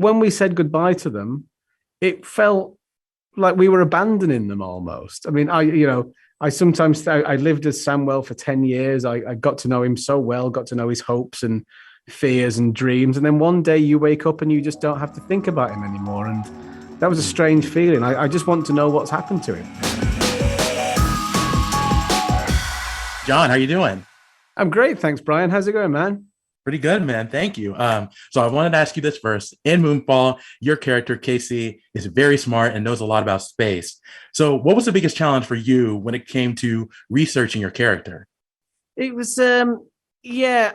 when we said goodbye to them, it felt like we were abandoning them almost. I mean, I lived as Samwell for 10 years. I got to know him so well, got to know his hopes and fears and dreams. And then one day you wake up and you just don't have to think about him anymore. And that was a strange feeling. I just want to know what's happened to him. John, how you doing? I'm great. Thanks, Brian. How's it going, man? Pretty good, man. Thank you. So I wanted to ask you this first. In Moonfall, your character, Casey, is very smart and knows a lot about space. So what was the biggest challenge for you when it came to researching your character? It was, yeah,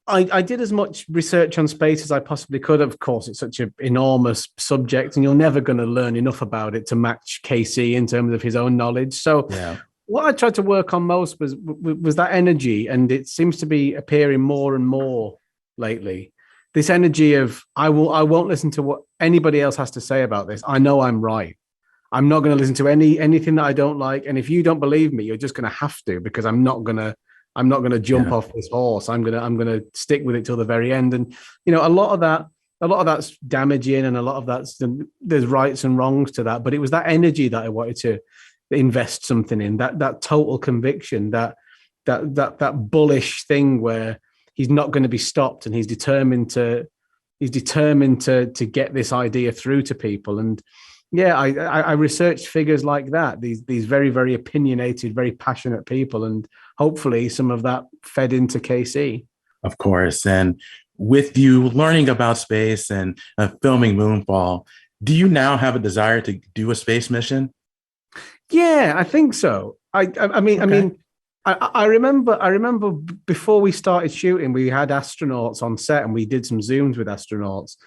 I did as much research on space as I possibly could. Of course, it's such an enormous subject, and you're never going to learn enough about it to match Casey in terms of his own knowledge. So Yeah. what I tried to work on most was that energy, and it seems to be appearing more and more lately. This energy of I won't listen to what anybody else has to say about this. I know I'm right. I'm not going to listen to anything that I don't like. And if you don't believe me, you're just going to have to, because I'm not going to jump off this horse. I'm gonna stick with it till the very end. And a lot of that's damaging, and a lot of there's rights and wrongs to that. But it was that energy that I wanted to invest something in, that total conviction, that bullish thing where he's not going to be stopped, and he's determined to get this idea through to people. And yeah, I researched figures like that, these very, very opinionated, very passionate people, and hopefully some of that fed into KC. Of course. And with you learning about space and filming Moonfall, do you now have a desire to do a space mission? Yeah, I think so. I remember before we started shooting, we had astronauts on set, and we did some Zooms with astronauts.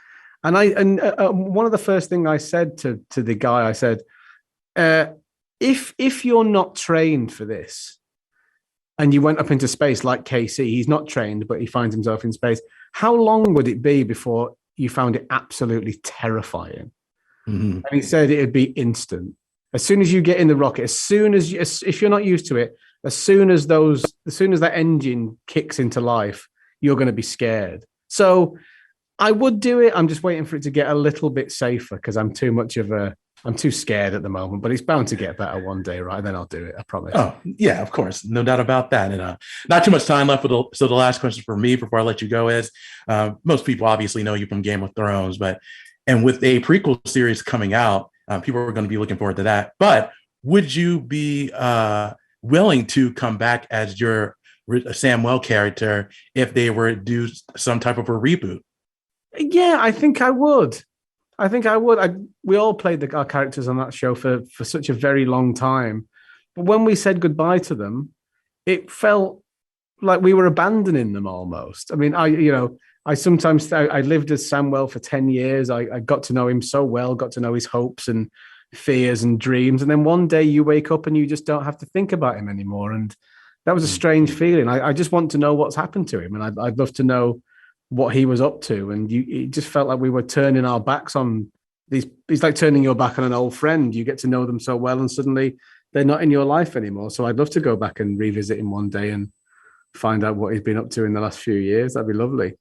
And one of the first thing I said to the guy, I said, if you're not trained for this, and you went up into space like KC, he's not trained, but he finds himself in space, how long would it be before you found it absolutely terrifying? Mm-hmm. And he said it'd be instant. As soon as you get in the rocket, if you're not used to it, as soon as that engine kicks into life, you're going to be scared. So I would do it. I'm just waiting for it to get a little bit safer, because I'm too scared at the moment, but it's bound to get better one day, right? Then I'll do it. I promise. Oh, yeah, of course. No doubt about that. And not too much time left. So the last question for me before I let you go is, most people obviously know you from Game of Thrones, and with a prequel series coming out, people are going to be looking forward to that. But would you be willing to come back as your Samwell character if they were to do some type of a reboot? Yeah, I think I would. We all played our characters on that show for such a very long time. But when we said goodbye to them, it felt like we were abandoning them almost. I mean, I lived as Samwell for 10 years. I got to know him so well, got to know his hopes and fears and dreams. And then one day you wake up and you just don't have to think about him anymore. And that was a strange feeling. I just want to know what's happened to him. And I'd love to know what he was up to. And it just felt like we were turning our backs on these. It's like turning your back on an old friend. You get to know them so well, and suddenly they're not in your life anymore. So I'd love to go back and revisit him one day and find out what he's been up to in the last few years. That'd be lovely.